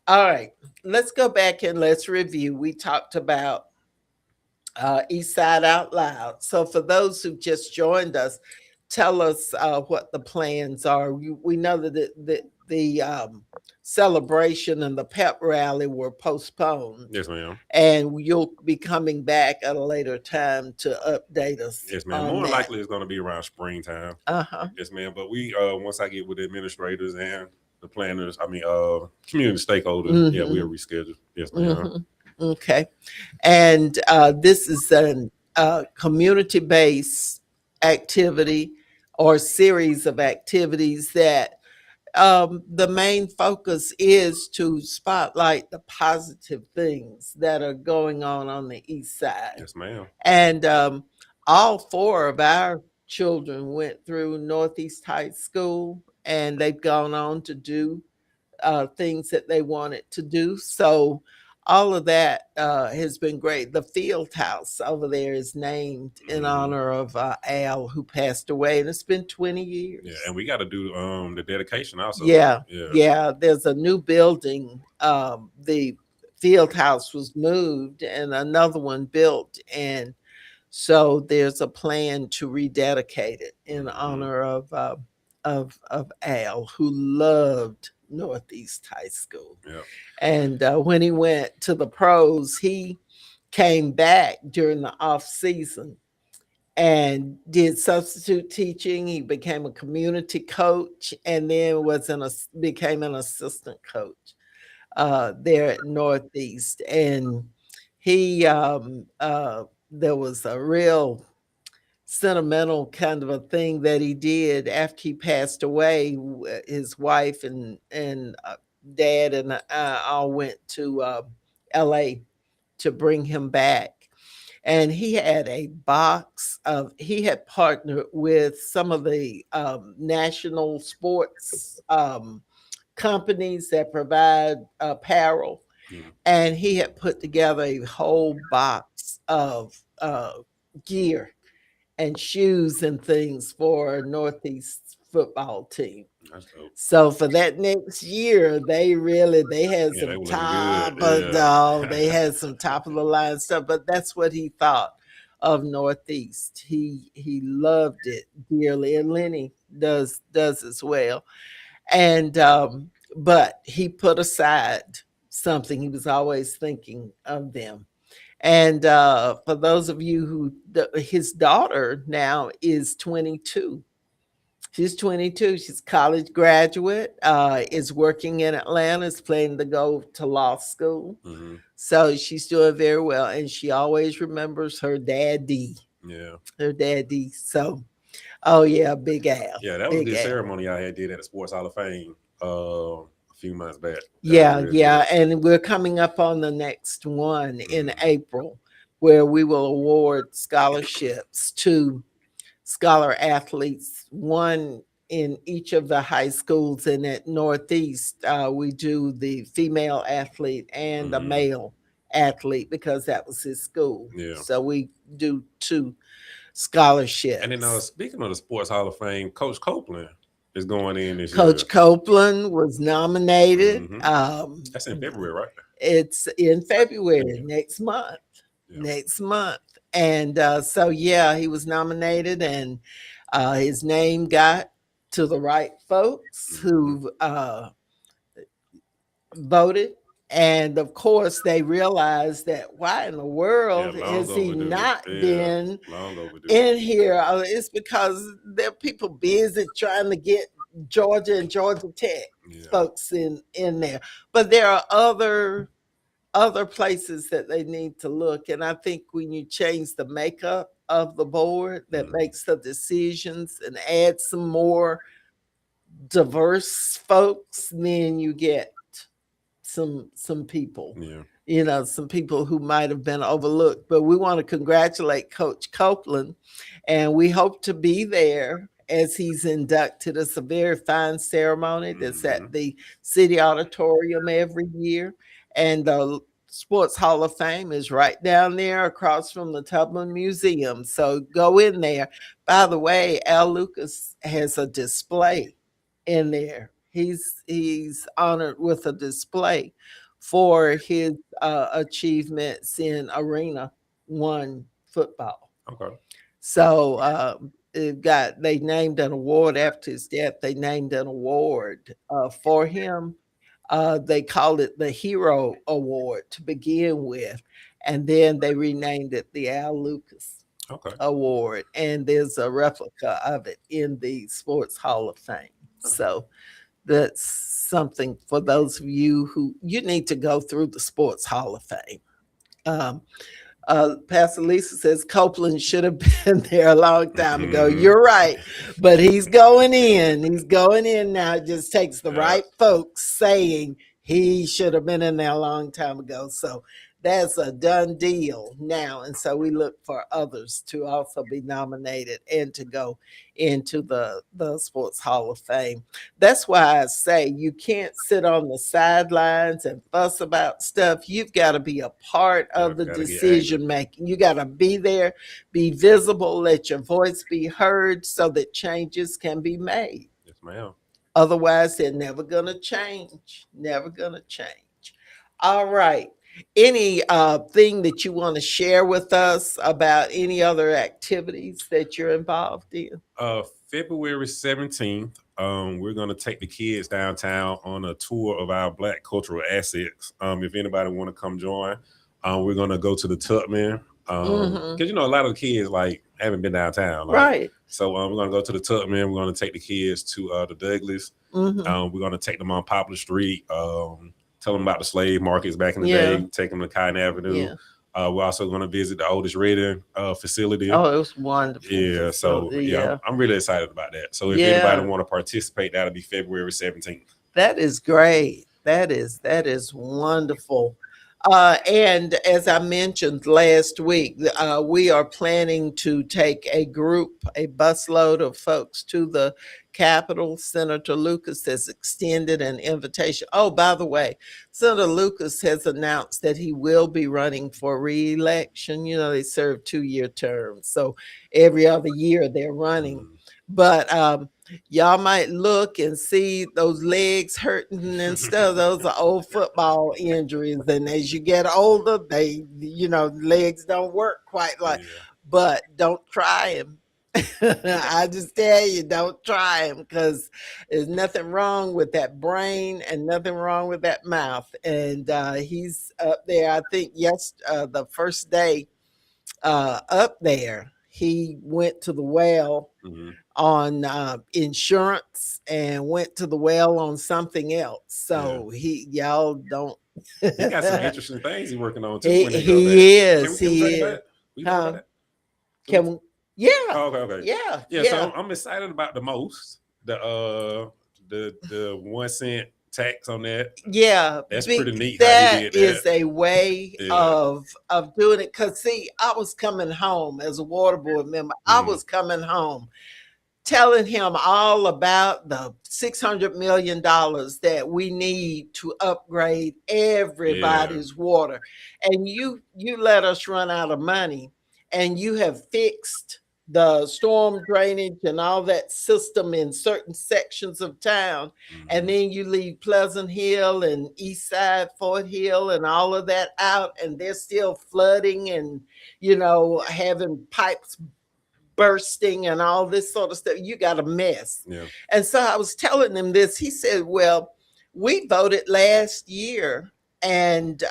All right, let's go back and let's review. We talked about East Side Out Loud. So for those who just joined us, tell us what the plans are. We know that the celebration and the pep rally were postponed, Yes, ma'am. and you'll be coming back at a later time to update us Yes, ma'am. on More that. likely it's going to be around springtime. Uh-huh. Yes, ma'am. But we once I get with the administrators and the planners, community stakeholders, yeah, we'll Mm-hmm. reschedule. Yes, ma'am. Mm-hmm. Okay. And this is a community based activity or series of activities that the main focus is to spotlight the positive things that are going on the East Side. Yes, ma'am. And all four of our children went through Northeast High School, and they've gone on to do things that they wanted to do. So all of that has been great. The field house over there is named in Hmm. honor of Al, who passed away, and it's been 20 years. Yeah, and we got to do the dedication also. Yeah, Yeah. yeah. There's a new building. The field house was moved, and another one built, and so there's a plan to rededicate it in Hmm. honor of Al, who loved Northeast High School. Yeah. And when he went to the pros, he came back during the off season and did substitute teaching. He became a community coach, and then became an assistant coach there at Northeast. And he there was a real sentimental kind of a thing that he did after he passed away. His wife and dad and I all went to L.A. to bring him back, and he had a box of. He had partnered with some of the national sports companies that provide apparel, Mhm. and he had put together a whole box of gear and shoes and things for Northeast football team. That's dope. So for that next year, they had Yeah, they some were looking good. top of they Yeah. had some top of the line stuff, but that's what he thought of Northeast. He loved it dearly, and Lenny does as well. And but he put aside something. He was always thinking of them. And for those of you his daughter now is 22. She's 22. She's a college graduate, is working in Atlanta, is planning to go to law school. Hmm. So she's doing very well. And she always remembers her daddy. Yeah. Her daddy. So, oh, yeah, Big Al. Yeah, that was a Big good Al. ceremony I had did at the Sports Hall of Fame a few months back. That was Yeah, real yeah. good. And we're coming up on the next one in Mhm. April. where we will award scholarships to scholar athletes, one in each of the high schools. And at Northeast, we do the female athlete and the male athlete because that was his school. Yeah. So we do 2 scholarships. And then speaking of the Sports Hall of Fame, Coach Copeland is going in this Coach year. Copeland was nominated. That's in February, right? It's in February next month. Yeah. Next month. And so, yeah, he was nominated, and his name got to the right folks who voted. And of course, they realized that why in the world has he not been in here? It's because there are people busy trying to get Georgia and Georgia Tech folks in there. But there are other places that they need to look. And I think when you change the makeup of the board that makes the decisions and add some more diverse folks, then you get some people, some people who might have been overlooked. But we want to congratulate Coach Copeland, and we hope to be there as he's inducted. It's a very fine ceremony that's at the City Auditorium every year. And the Sports Hall of Fame is right down there across from the Tubman Museum. So go in there. By the way, Al Lucas has a display in there. He's honored with a display for his achievements in Arena 1 football. Okay. So they named an award after his death. They named an award for him. They called it the Hero Award to begin with, and then they renamed it the Al Lucas Award. And there's a replica of it in the Sports Hall of Fame. So that's something for those of you who you need to go through the Sports Hall of Fame. Pastor Lisa says Copeland should have been there a long time ago. You're right, but he's going in. He's going in now. It just takes the right folks saying he should have been in there a long time ago. So that's a done deal now. And so we look for others to also be nominated and to go into the Sports Hall of Fame. That's why I say you can't sit on the sidelines and fuss about stuff. You've got to be a part of the decision making. You got to be there, be visible, let your voice be heard so that changes can be made. Yes, ma'am. Otherwise, they're never going to change. Never going to change. All right. Any thing that you want to share with us about any other activities that you're involved in? February 17th, we're going to take the kids downtown on a tour of our Black cultural assets. If anybody want to come join, we're going to go to the Tubman because a lot of the kids haven't been downtown, right? So we're going to go to the Tubman. We're going to take the kids to the Douglas. We're going to take them on Poplar Street. Tell them about the slave markets back in the day. Take them to Cotton Avenue. We're also going to visit the oldest reading facility. Oh, it was wonderful. Yeah, so I'm really excited about that. So if anybody want to participate, that'll be February 17th. That is great. That is wonderful. And as I mentioned last week, we are planning to take a busload of folks to the Capitol. Senator Lucas has extended an invitation. Oh, by the way, Senator Lucas has announced that he will be running for re-election. They serve 2-year terms, so every other year they're running. But y'all might look and see those legs hurting and stuff. Those are old football injuries. And as you get older, legs don't work quite like, but don't try him. I just tell you, don't try him because there's nothing wrong with that brain and nothing wrong with that mouth. And he's up there. I think the first day up there, he went to the well on insurance and went to the well on something else. So y'all don't. He got some interesting things he's working on too. He is. Can we? Yeah. Oh, okay. Yeah. So I'm excited about the most. The 1 cent tax on that. Yeah, That's pretty neat how he that did is that. a way Yeah. of doing it. Cause see, I was coming home as a water board member. I was coming home telling him all about the $600 million that we need to upgrade everybody's water. And you let us run out of money, and you have fixed the storm drainage and all that system in certain sections of town. And then you leave Pleasant Hill and East Side Fort Hill and all of that out, and they're still flooding and having pipes bursting and all this sort of stuff. You got a mess. Yeah. And so I was telling him this. He said, well, we voted last year, and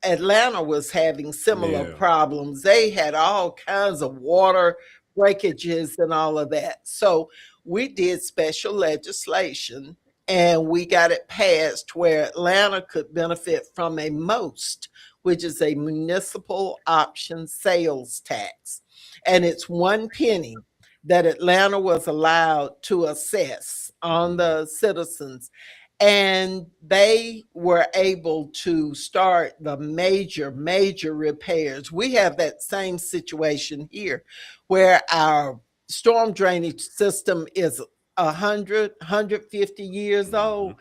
Atlanta was having similar problems. They had all kinds of water breakages and all of that. So we did special legislation, and we got it passed where Atlanta could benefit from a MOST, which is a municipal option sales tax. And it's 1 penny that Atlanta was allowed to assess on the citizens. And they were able to start the major repairs. We have that same situation here where our storm drainage system is 150 years old.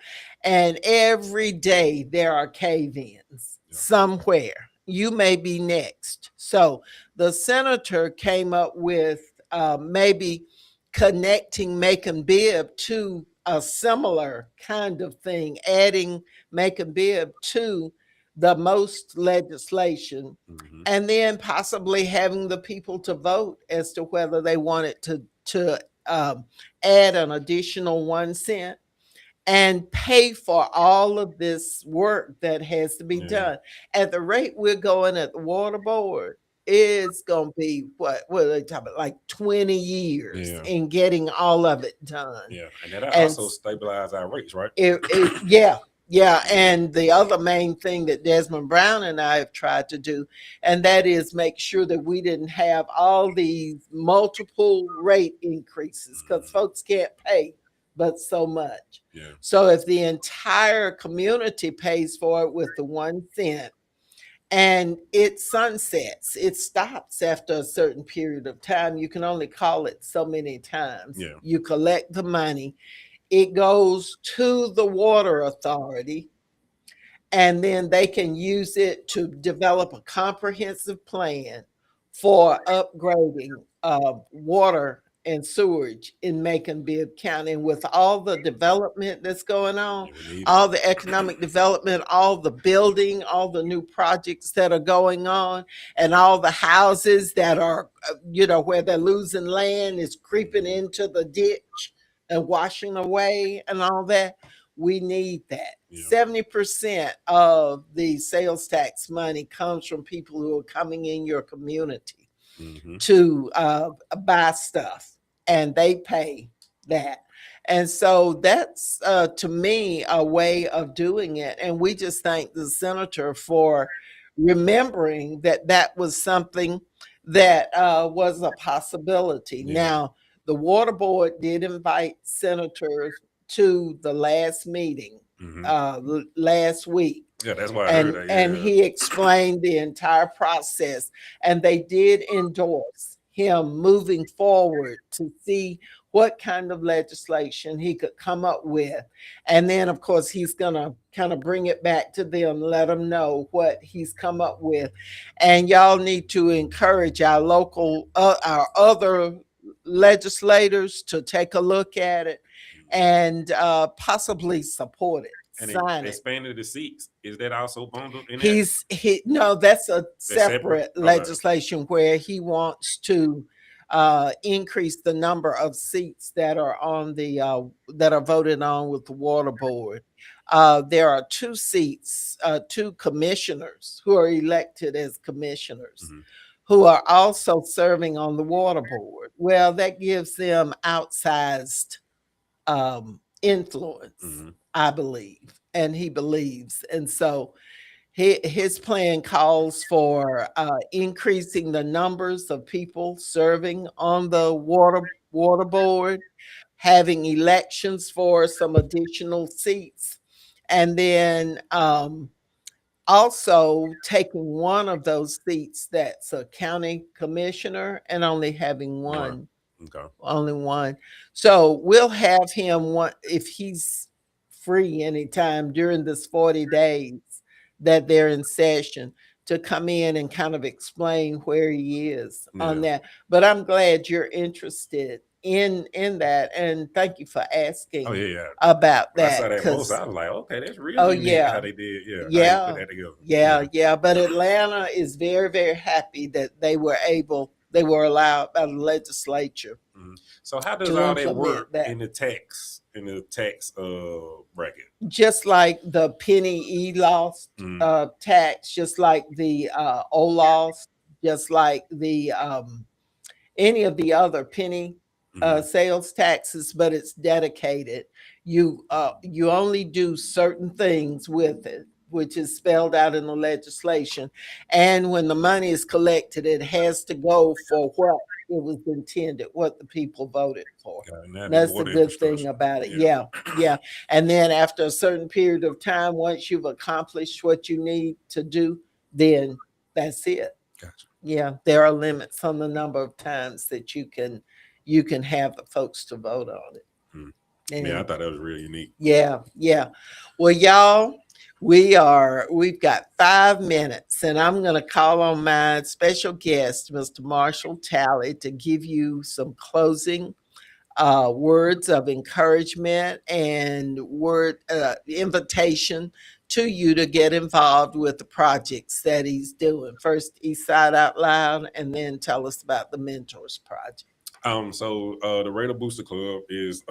And every day there are cave-ins somewhere. You may be next. So the senator came up with maybe connecting Macon Bibb to a similar kind of thing, adding Macon Bibb to the MOST legislation, and then possibly having the people to vote as to whether they wanted to add an additional 1 cent and pay for all of this work that has to be done. At the rate we're going at the water board, it's going to be what are they talking about? Like 20 years in getting all of it done. Yeah, and that also stabilize our rates, right? Yeah. And the other main thing that Desmond Brown and I have tried to do, and that is make sure that we didn't have all these multiple rate increases, because folks can't pay but so much. Yeah. So if the entire community pays for it with the 1 cent, and it sunsets, it stops after a certain period of time. You can only call it so many times. Yeah. You collect the money. It goes to the water authority, and then they can use it to develop a comprehensive plan for upgrading water and sewage in Macon Bibb County. And with all the development that's going on, all the economic development, all the building, all the new projects that are going on, and all the houses that are, where they're losing land is creeping into the ditch and washing away and all that, we need that. 70% of the sales tax money comes from people who are coming in your community to buy stuff, and they pay that. And so that's, to me, a way of doing it. And we just thank the senator for remembering that was something that was a possibility. Now, the water board did invite senators to the last meeting last week. Yeah, that's why I heard that. And he explained the entire process, and they did endorse him moving forward to see what kind of legislation he could come up with. And then, of course, he's going to kind of bring it back to them, let them know what he's come up with. And y'all need to encourage our local, our other legislators to take a look at it and possibly support it. And sign it. expanded the seats. Is that also bundled in that? No, that's a separate separate? Okay. legislation where he wants to increase the number of seats that are on the that are voted on with the water board. There are 2 seats, 2 commissioners who are elected as commissioners who are also serving on the water board. Well, that gives them outsized influence, I believe, and he believes. And so his plan calls for increasing the numbers of people serving on the water board, having elections for some additional seats, And then also taking one of those seats that's a county commissioner and only having Right. one, Okay. only one. So we'll have him one if he's free anytime during this 40 days that they're in session to come in and kind of explain where he is on Yeah. that. But I'm glad you're interested in that, and thank you for Oh asking yeah, yeah. about When I saw that, that post, because I was like, okay, that's real oh unique how yeah, they did. Yeah, how they put yeah, that together. yeah, Yeah. yeah. But Atlanta is very, very happy that they were allowed by the legislature Mhm. So how does to all that work implement that. in the tax bracket? Just like the penny lost Mm, tax, just like the OLOS, just like the any of the other penny mm-hmm. sales taxes, but it's dedicated. You only do certain things with it, which is spelled out in the legislation. And when the money is collected, it has to go for what it was intended, what the people voted for. Now And this that's the water good thing infrastructure. about it. Yeah. Yeah, yeah. And then after a certain period of time, once you've accomplished what you need to do, then that's it. Gotcha. Yeah, there are limits on the number of times that you can have the folks to vote on it. Mm. Yeah, I And thought that was really unique. yeah, yeah. Well, y'all, we've got 5 minutes, and I'm gonna call on my special guest, Mr. Marshall Talley, to give you some closing words of encouragement and word invitation to you to get involved with the projects that he's doing. First, East Side Out Loud, and then tell us about the Mentors Project. So the Radar Booster Club is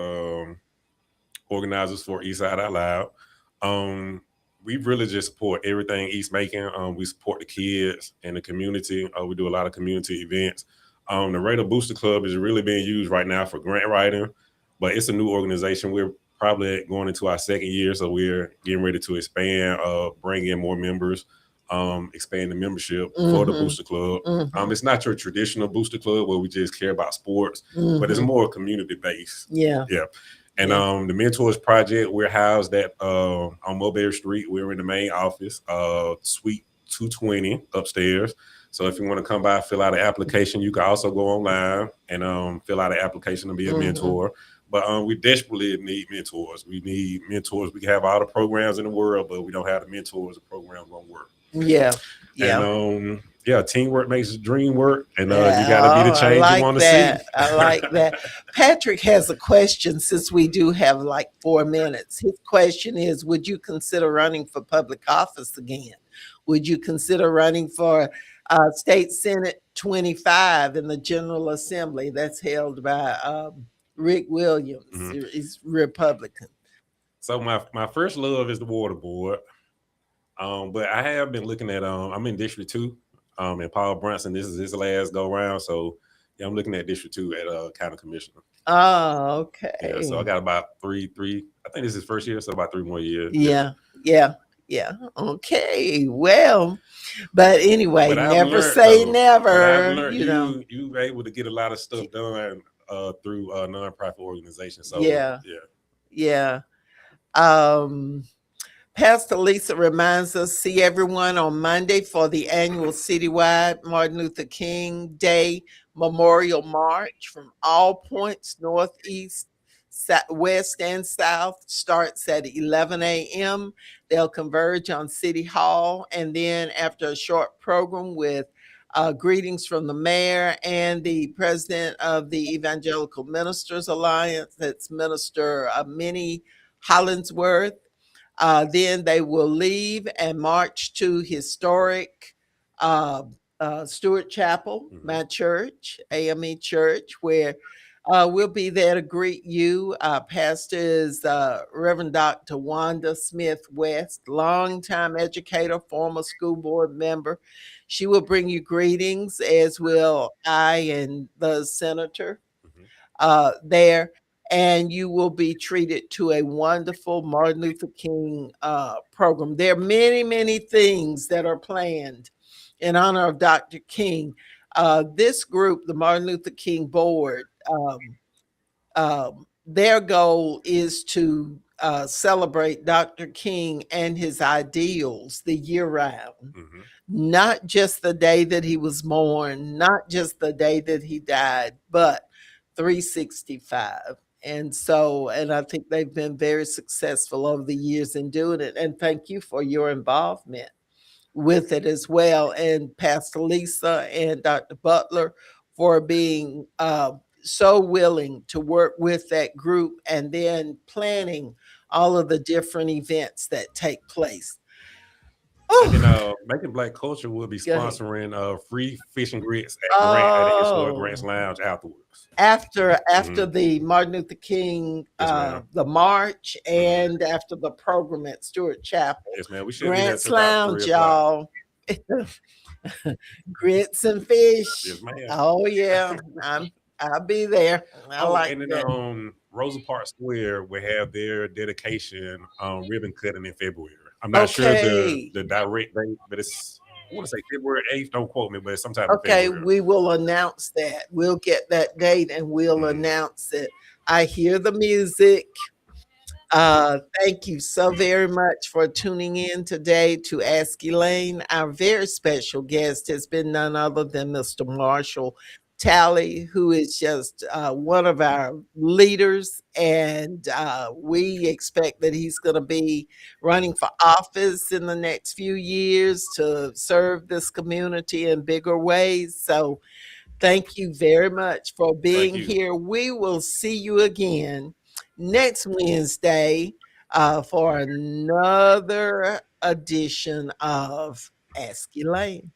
organizers for East Side Out Loud. We really just support everything East Macon. We support the kids and the community. We do a lot of community events. The Radar Booster Club is really being used right now for grant writing, but it's a new organization. We're probably going into our second year, so we're getting ready to expand, bring in more members, expand the membership for the Mm-hmm. Booster Club. Mm-hmm. It's not your traditional Booster Club where we just care about sports, but it's Mm-hmm. more community based. Yeah. Yeah. And Yeah. the Mentors Project, we're housed at on Mulberry Street. We're in the main office, Suite 220 upstairs. So if you want to come by, fill out an application. You can also go online and fill out an application to be a Mm-hmm. mentor. But we desperately need mentors. We need mentors. We can have all the programs in the world, but we don't have the mentors. The program won't work. Yeah. Yeah. And teamwork makes the dream work. And Yeah, you got to be the oh, I change you like want to that. see. I like that. Patrick has a question since we do have like 4 minutes. His question is: would you consider running for public office again? Would you consider running for State Senate 25 in the General Assembly that's held by Rick Williams? Mhm. He's Republican. So my first love is the water board. But I have been looking at I'm in District 2, and Paul Brunson, this is his last go round. So yeah, I'm looking at District 2 at county commissioner. Oh, okay. Yeah, so I got about three. I think this is his first year, so about 3 more years. Yeah, yeah, yeah. Okay. Well, but anyway, But I've never learned, say though, never. you were able to get a lot of stuff done through nonprofit organizations. So Yeah, yeah. yeah. Um, Pastor Lisa reminds us, see everyone on Monday for the annual citywide Martin Luther King Day Memorial March from all points, northeast, west, and south. Starts at 11 a.m. They'll converge on City Hall. And then after a short program with greetings from the mayor and the president of the Evangelical Ministers Alliance, that's Minister Minnie Hollingsworth. Then they will leave and march to historic Stewart Chapel, my church, AME Church, where we'll be there to greet you. Pastor is Reverend Dr. Wanda Smith West, longtime educator, former school board member. She will bring you greetings, as will I and the senator there, and you will be treated to a wonderful Martin Luther King program. There are many, many things that are planned in honor of Dr. King. This group, the Martin Luther King Board, their goal is to celebrate Dr. King and his ideals the year round, Mhm. not just the day that he was born, not just the day that he died, but 365. And I think they've been very successful over the years in doing it. And thank you for your involvement with it as well. And Pastor Lisa and Dr. Butler for being so willing to work with that group and then planning all of the different events that take place. And then Oh, Making Black Culture will be go ahead. sponsoring free fish and grits at the historic Grants Oh, Lounge afterwards. after Mhm. the Martin Luther King, Yes, ma'am. the march, Mhm. and after the program at Stewart Chapel, Yes, ma'am. We should be there Grants till about 3 Lounge, o'clock. y'all. Grits and fish. Yes, ma'am. Oh yeah, I'll be there. I Oh, like and then that. Rosa Parks Square will have their dedication ribbon cutting in February. I'm not sure Okay. the direct date, but it's I want to say February 8th. Don't quote me, but it's sometime in Okay, February. we will announce that. We'll get that date and we'll Mhm. announce it. I hear the music. Thank you so very much for tuning in today to Ask Elaine. Our very special guest has been none other than Mr. Marshall Talley, who is just one of our leaders, and we expect that he's going to be running for office in the next few years to serve this community in bigger ways. So thank you very much for Thank being you. here. We will see you again next Wednesday for another edition of Ask Elaine.